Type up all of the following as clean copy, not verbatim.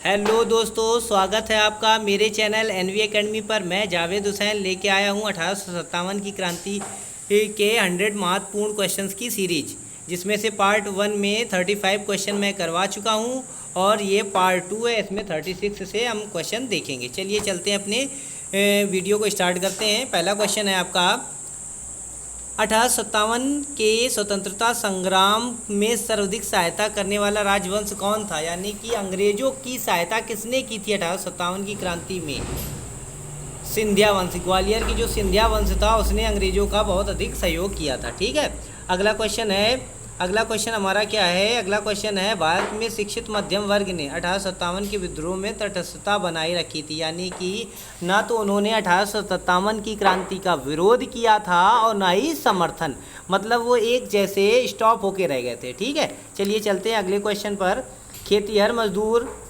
Hello दोस्तों, स्वागत है आपका मेरे चैनल एनवी एकेडमी पर। मैं जावेद हुसैन लेके आया हूँ 1857 की क्रांति के 100 महत्वपूर्ण क्वेश्चंस की सीरीज, जिसमें से पार्ट 1 में 35 क्वेश्चन मैं करवा चुका हूँ और ये पार्ट 2 है। इसमें 36 से हम क्वेश्चन देखेंगे। चलिए चलते हैं, अपने वीडियो को स्टार्ट करते हैं। पहला क्वेश्चन है आपका, 1857 के स्वतंत्रता संग्राम में सर्वाधिक सहायता करने वाला राजवंश कौन था? यानी कि अंग्रेजों की सहायता किसने की थी 1857 की क्रांति में? सिंधिया वंश, ग्वालियर की जो सिंधिया वंश था उसने अंग्रेजों का बहुत अधिक सहयोग किया था। ठीक है, अगला क्वेश्चन हमारा क्या है? अगला क्वेश्चन है, भारत में शिक्षित मध्यम वर्ग ने 1857 के विद्रोह में तटस्थता बनाए रखी थी। यानी कि ना तो उन्होंने 1857 की क्रांति का विरोध किया था और ना ही समर्थन, मतलब वो एक जैसे स्टॉप होके रह गए थे। ठीक है, चलिए चलते हैं अगले क्वेश्चन पर। खेतिहर मजदूर,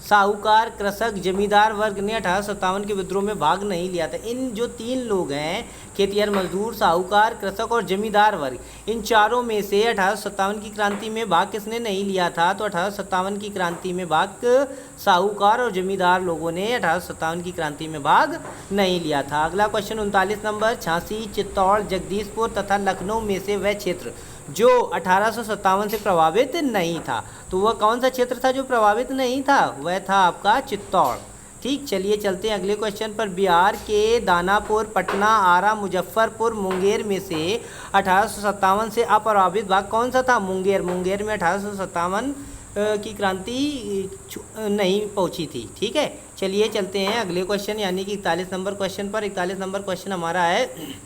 साहूकार, कृषक, जमींदार वर्ग ने 1857 के विद्रोह में भाग नहीं लिया था। इन जो तीन लोग हैं, खेतिहर मजदूर, साहूकार, कृषक और जमींदार वर्ग, इन चारों में से 1857 की क्रांति में भाग किसने नहीं लिया था? तो 1857 की क्रांति में भाग साहूकार और जमींदार लोगों ने 1857 की क्रांति में भाग नहीं लिया था। अगला क्वेश्चन 39 नंबर, झांसी, चित्तौड़, जगदीशपुर तथा लखनऊ में से वह क्षेत्र जो 1857 से प्रभावित नहीं था, तो वह कौन सा क्षेत्र था जो प्रभावित नहीं था? वह था आपका चित्तौड़। ठीक, चलिए चलते हैं अगले क्वेश्चन पर। बिहार के दानापुर, पटना, आरा, मुजफ्फरपुर, मुंगेर में से 1857 से अप्रभावित भाग कौन सा था? मुंगेर में 1857 की क्रांति नहीं पहुंची थी। ठीक है, चलिए चलते हैं अगले क्वेश्चन यानी कि 41 नंबर क्वेश्चन पर। 41 नंबर क्वेश्चन हमारा है,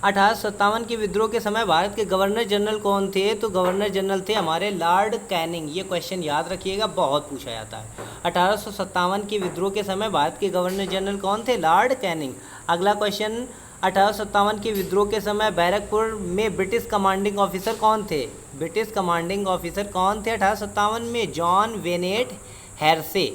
1857 के विद्रोह के समय भारत के गवर्नर जनरल कौन थे? तो गवर्नर जनरल थे हमारे लॉर्ड कैनिंग। ये क्वेश्चन याद रखिएगा, बहुत पूछा जाता है। 1857 के विद्रोह के समय भारत के गवर्नर जनरल कौन थे? Lord Canning. अगला क्वेश्चन, 1857 के विद्रोह के समय बैरकपुर में ब्रिटिश कमांडिंग ऑफिसर कौन थे? ब्रिटिश कमांडिंग ऑफिसर कौन थे 1857 में? John Bennet Hearsey.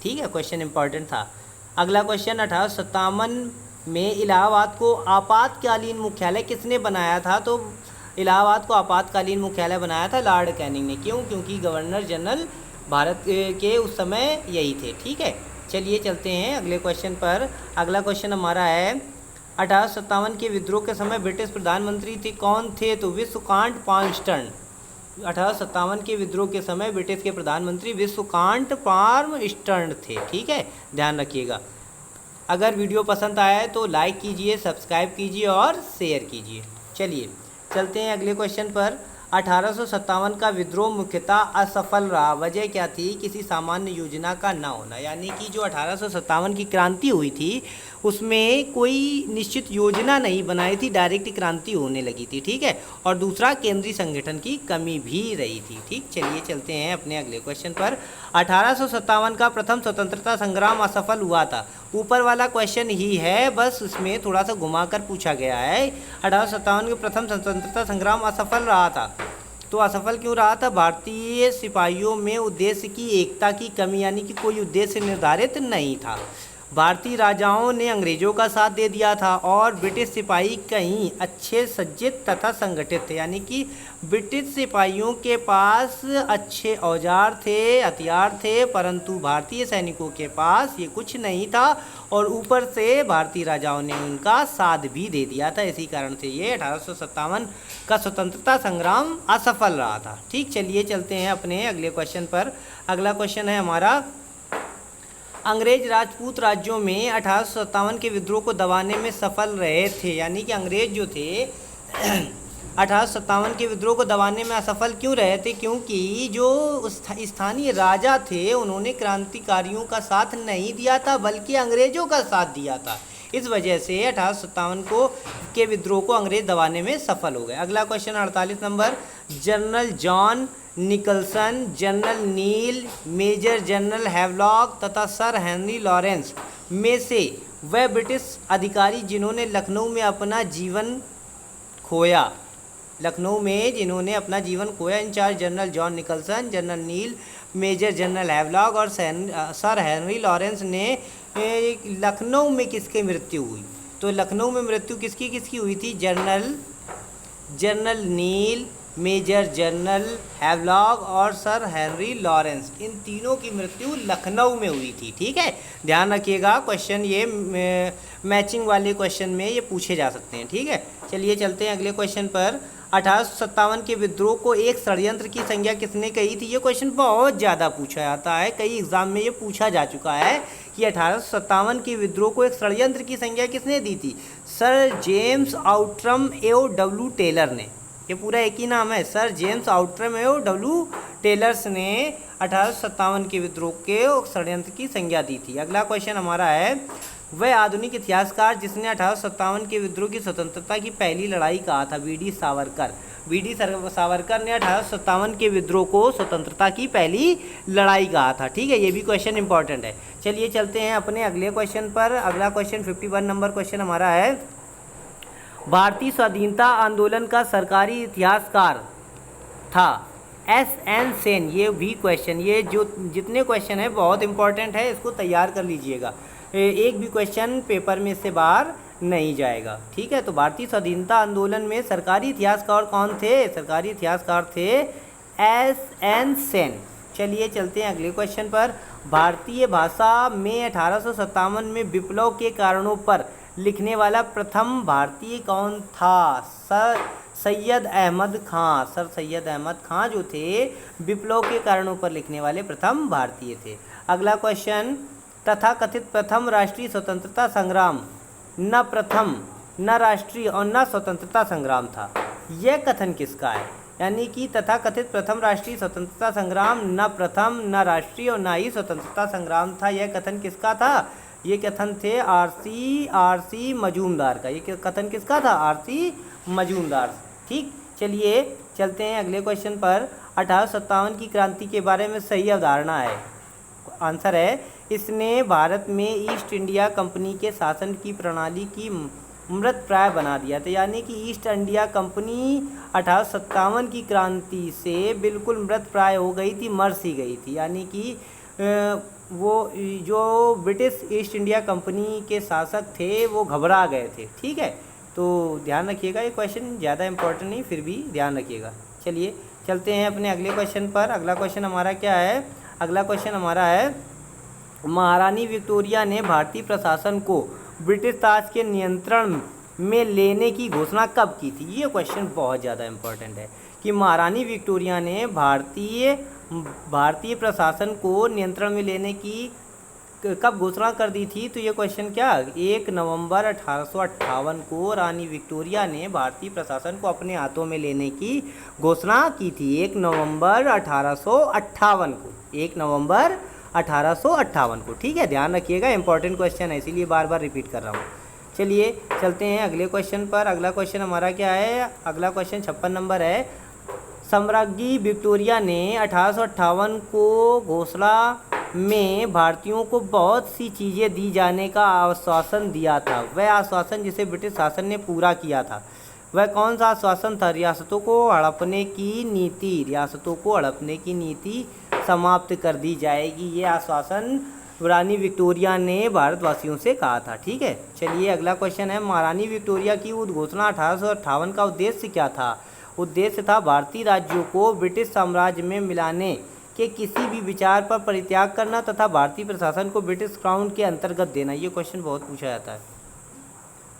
ठीक है, क्वेश्चन इंपॉर्टेंट था। अगला क्वेश्चन, 1857 में इलाहाबाद को आपातकालीन मुख्यालय किसने बनाया था? तो इलाहाबाद को आपातकालीन मुख्यालय बनाया था लॉर्ड कैनिंग ने। क्यों? क्योंकि गवर्नर जनरल भारत के उस समय यही थे। ठीक है, चलिए चलते हैं अगले क्वेश्चन पर। अगला क्वेश्चन हमारा है, 1857 के विद्रोह के समय ब्रिटिश प्रधानमंत्री थे कौन थे? तो विश्वकांट पामस्टन। 1857 के विद्रोह के समय ब्रिटिश के प्रधानमंत्री विश्वकांट पामस्टन थे। ठीक है, ध्यान रखिएगा। अगर वीडियो पसंद आया है तो लाइक कीजिए, सब्सक्राइब कीजिए और शेयर कीजिए। चलिए चलते हैं अगले क्वेश्चन पर। 1857 का विद्रोह मुख्यतः असफल रहा। वजह क्या थी? किसी सामान्य योजना का न होना। यानी कि जो 1857 की क्रांति हुई थी उसमें कोई निश्चित योजना नहीं बनाई थी, डायरेक्ट क्रांति होने लगी थी। ठीक है, और दूसरा केंद्रीय संगठन की कमी भी रही थी। ठीक, चलिए चलते हैं अपने अगले क्वेश्चन पर। 1857 का प्रथम स्वतंत्रता संग्राम असफल हुआ था। ऊपर वाला क्वेश्चन ही है, बस उसमें थोड़ा सा घुमाकर पूछा गया है। 1857 के प्रथम स्वतंत्रता संग्राम असफल रहा था, तो असफल क्यों रहा था? भारतीय सिपाहियों में उद्देश्य की एकता की कमी, यानी कि कोई उद्देश्य निर्धारित नहीं था। भारतीय राजाओं ने अंग्रेजों का साथ दे दिया था और ब्रिटिश सिपाही कहीं अच्छे सज्जित तथा संगठित थे। यानी कि ब्रिटिश सिपाहियों के पास अच्छे औजार थे, हथियार थे, परंतु भारतीय सैनिकों के पास ये कुछ नहीं था और ऊपर से भारतीय राजाओं ने उनका साथ भी दे दिया था। इसी कारण से ये 1857 का स्वतंत्रता संग्राम असफल रहा था। ठीक, चलिए चलते हैं अपने अगले क्वेश्चन पर। अगला क्वेश्चन है हमारा, अंग्रेज राजपूत राज्यों में 1857 के विद्रोह को दबाने में सफल रहे थे। यानी कि अंग्रेज जो थे 1857 के विद्रोह को दबाने में असफल क्यों रहे थे? क्योंकि जो स्थानीय राजा थे उन्होंने क्रांतिकारियों का साथ नहीं दिया था, बल्कि अंग्रेजों का साथ दिया था। इस वजह से 1857 के विद्रोह को अंग्रेज दबाने में सफल हो गए। अगला क्वेश्चन 48 नंबर, general John Nicholson, general Neil, major general Havelock तथा सर हेनरी लॉरेंस में से वह ब्रिटिश अधिकारी जिन्होंने लखनऊ में अपना जीवन खोया, इन चार, general John Nicholson, general Neil, major general Havelock और सर हेनरी लॉरेंस ने लखनऊ में किसकी मृत्यु हुई? तो लखनऊ में मृत्यु किसकी हुई थी? General Neil, major general Havelock और सर हेनरी लॉरेंस, इन तीनों की मृत्यु लखनऊ में हुई थी। ठीक है, ध्यान रखिएगा, क्वेश्चन ये मैचिंग वाले क्वेश्चन में ये पूछे जा सकते हैं। ठीक है, चलिए चलते हैं अगले क्वेश्चन पर। 1857 के विद्रोह को एक षड्यंत्र की संज्ञा किसने कही थी? ये क्वेश्चन बहुत ज़्यादा पूछा जाता है, कई एग्जाम में ये पूछा जा चुका है कि 1857 के विद्रोह को एक षड्यंत्र की संज्ञा किसने दी थी? सर जेम्स आउट्रम एओ डब्ल्यू टेलर ने। ये पूरा एक ही नाम है, सर जेम्स आउट्रम एओ डब्ल्यू टेलर्स ने 1857 के विद्रोह के षड्यंत्र की संज्ञा दी थी। अगला क्वेश्चन हमारा है, वह आधुनिक इतिहासकार जिसने 1857 के विद्रोह की स्वतंत्रता की पहली लड़ाई कहा था? V D Savarkar. V D Savarkar ने 1857 के विद्रोह को स्वतंत्रता की पहली लड़ाई कहा था। ठीक है, ये भी क्वेश्चन इंपॉर्टेंट है। चलिए चलते हैं अपने अगले क्वेश्चन पर। अगला क्वेश्चन 51 नंबर क्वेश्चन हमारा है, भारतीय स्वाधीनता आंदोलन का सरकारी इतिहासकार था? S N Sen. ये भी क्वेश्चन, ये जो जितने क्वेश्चन है बहुत इंपॉर्टेंट है, इसको तैयार कर लीजिएगा, एक भी क्वेश्चन पेपर में से बाहर नहीं जाएगा। ठीक है, तो भारतीय स्वाधीनता आंदोलन में सरकारी इतिहासकार कौन थे? सरकारी इतिहासकार थे एस एन सेन। चलिए चलते हैं अगले क्वेश्चन पर। भारतीय भाषा में 1857 में विप्लव के कारणों पर लिखने वाला प्रथम भारतीय कौन था? सर सैयद अहमद खां। सर सैयद अहमद खां जो थे विप्लव के कारणों पर लिखने वाले प्रथम भारतीय थे। अगला क्वेश्चन, तथाकथित प्रथम राष्ट्रीय स्वतंत्रता संग्राम न प्रथम, न राष्ट्रीय और न स्वतंत्रता संग्राम था। यह कथन किसका है? यानी कि तथाकथित प्रथम राष्ट्रीय स्वतंत्रता संग्राम न प्रथम, न राष्ट्रीय और न ही स्वतंत्रता संग्राम था। यह कथन किसका था? ये कथन थे आरसी मजूमदार का। ये कथन किसका था? आरसी मजूमदार। ठीक, चलिए चलते हैं अगले क्वेश्चन पर। 1857 की क्रांति के बारे में सही अवधारणा है? आंसर है, इसने भारत में ईस्ट इंडिया कंपनी के शासन की प्रणाली की मृत प्राय बना दिया था। यानी कि ईस्ट इंडिया कंपनी 1857 की क्रांति से बिल्कुल मृत प्राय हो गई थी, मर सी गई थी। यानी कि वो जो ब्रिटिश ईस्ट इंडिया कंपनी के शासक थे वो घबरा गए थे। ठीक है, तो ध्यान रखिएगा, ये क्वेश्चन ज़्यादा इंपॉर्टेंट नहीं, फिर भी ध्यान रखिएगा। चलिए चलते हैं अपने अगले क्वेश्चन पर। अगला क्वेश्चन हमारा क्या है? अगला क्वेश्चन हमारा है, महारानी विक्टोरिया ने भारतीय प्रशासन को ब्रिटिश ताज के नियंत्रण में लेने की घोषणा कब की थी? ये क्वेश्चन बहुत ज़्यादा इंपॉर्टेंट है कि महारानी विक्टोरिया ने भारतीय प्रशासन को नियंत्रण में लेने की कब घोषणा कर दी थी? तो ये क्वेश्चन क्या, 1 नवंबर 1858 को रानी विक्टोरिया ने भारतीय प्रशासन को अपने हाथों में लेने की घोषणा की थी। 1 नवंबर 1858 को, 1 नवंबर 1858 को। ठीक है, ध्यान रखिएगा, इंपॉर्टेंट क्वेश्चन है, इसीलिए बार बार रिपीट कर रहा हूँ। चलिए चलते हैं अगले क्वेश्चन पर। अगला क्वेश्चन हमारा क्या है? अगला क्वेश्चन 56 नंबर है, सम्राज्ञी विक्टोरिया ने 1858 को घोषणा में भारतीयों को बहुत सी चीज़ें दी जाने का आश्वासन दिया था। वह आश्वासन जिसे ब्रिटिश शासन ने पूरा किया था, वह कौन सा आश्वासन था? रियासतों को हड़पने की नीति, रियासतों को हड़पने की नीति समाप्त कर दी जाएगी। ये आश्वासन रानी विक्टोरिया ने भारतवासियों से कहा था। ठीक है, चलिए अगला क्वेश्चन है, महारानी विक्टोरिया की उद्घोषणा 1858 का उद्देश्य क्या था? उद्देश्य था भारतीय राज्यों को ब्रिटिश साम्राज्य में मिलाने के किसी भी विचार पर परित्याग करना तथा भारतीय प्रशासन को ब्रिटिश क्राउन के अंतर्गत देना। ये क्वेश्चन बहुत पूछा जाता है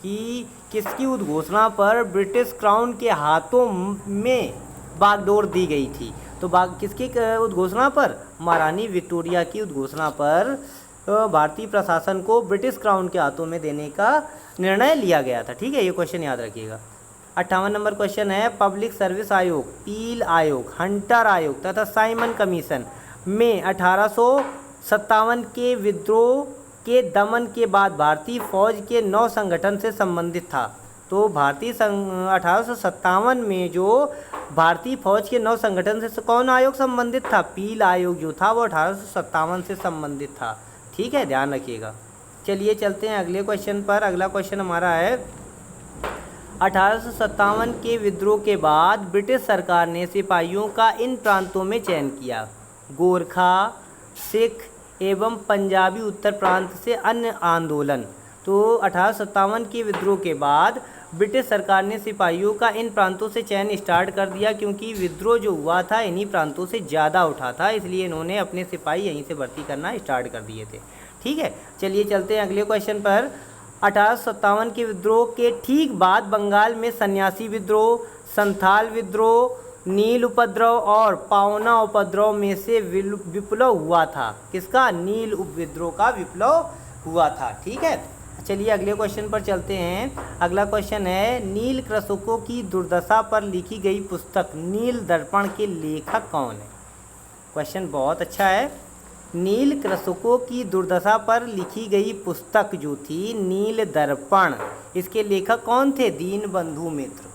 कि किसकी उद्घोषणा पर ब्रिटिश क्राउन के हाथों में बागडोर दी गई थी? तो किसकी उद्घोषणा पर? महारानी विक्टोरिया की उद्घोषणा पर भारतीय प्रशासन को ब्रिटिश क्राउन के हाथों में देने का निर्णय लिया गया था। ठीक है, ये क्वेश्चन याद रखिएगा। 58 नंबर क्वेश्चन है, पब्लिक सर्विस आयोग, पील आयोग, हंटर आयोग तथा साइमन कमीशन में 1857 के विद्रोह के दमन के बाद भारतीय फौज के 9 संगठन से संबंधित था। तो 1857 में जो भारतीय फौज के 9 संगठन से कौन आयोग संबंधित था? पील आयोग जो था वो 1857 से संबंधित था। ठीक है, ध्यान रखिएगा। चलिए चलते हैं अगले क्वेश्चन पर। अगला क्वेश्चन हमारा है, 1857 के विद्रोह के बाद ब्रिटिश सरकार ने सिपाहियों का इन प्रांतों में चयन किया, गोरखा, सिख एवं पंजाबी उत्तर प्रांत से अन्य आंदोलन। तो 1857 के विद्रोह के बाद ब्रिटिश सरकार ने सिपाहियों का इन प्रांतों से चयन स्टार्ट कर दिया, क्योंकि विद्रोह जो हुआ था इन्हीं प्रांतों से ज़्यादा उठा था, इसलिए इन्होंने अपने सिपाही यहीं से भर्ती करना स्टार्ट कर दिए थे। ठीक है, चलिए चलते हैं अगले क्वेश्चन पर। 1857 के विद्रोह के ठीक बाद बंगाल में सन्यासी विद्रोह, संथाल विद्रोह, नील उपद्रव और पावना उपद्रव में से विप्लव हुआ था। किसका? नील विद्रोह का विप्लव हुआ था। ठीक है, चलिए अगले क्वेश्चन पर चलते हैं। अगला क्वेश्चन है, नील कृषकों की दुर्दशा पर लिखी गई पुस्तक नील दर्पण के लेखक कौन है? क्वेश्चन बहुत अच्छा है। नील कृषकों की दुर्दशा पर लिखी गई पुस्तक जो थी नील दर्पण, इसके लेखक कौन थे? दीनबंधु मित्र।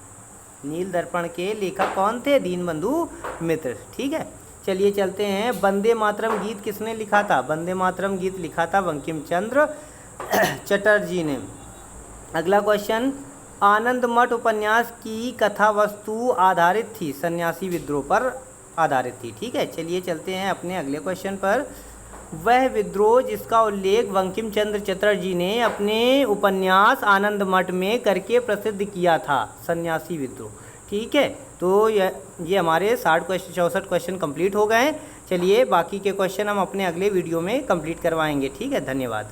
नील दर्पण के लेखक कौन थे? दीनबंधु मित्र। ठीक है, चलिए चलते हैं। वंदे मातरम गीत किसने लिखा था? वंदे मातरम गीत लिखा था बंकिम चंद्र चटर्जी ने। अगला क्वेश्चन, आनंद मठ उपन्यास की कथा वस्तु आधारित थी, सन्यासी विद्रोह पर आधारित थी। ठीक है, चलिए चलते हैं अपने अगले क्वेश्चन पर। वह विद्रोह जिसका उल्लेख बंकिम चंद्र चटर्जी ने अपने उपन्यास आनंद मठ में करके प्रसिद्ध किया था, सन्यासी विद्रोह। ठीक है, तो ये हमारे 64 क्वेश्चन कंप्लीट हो गए हैं। चलिए बाकी के क्वेश्चन हम अपने अगले वीडियो में कंप्लीट करवाएंगे। ठीक है, धन्यवाद।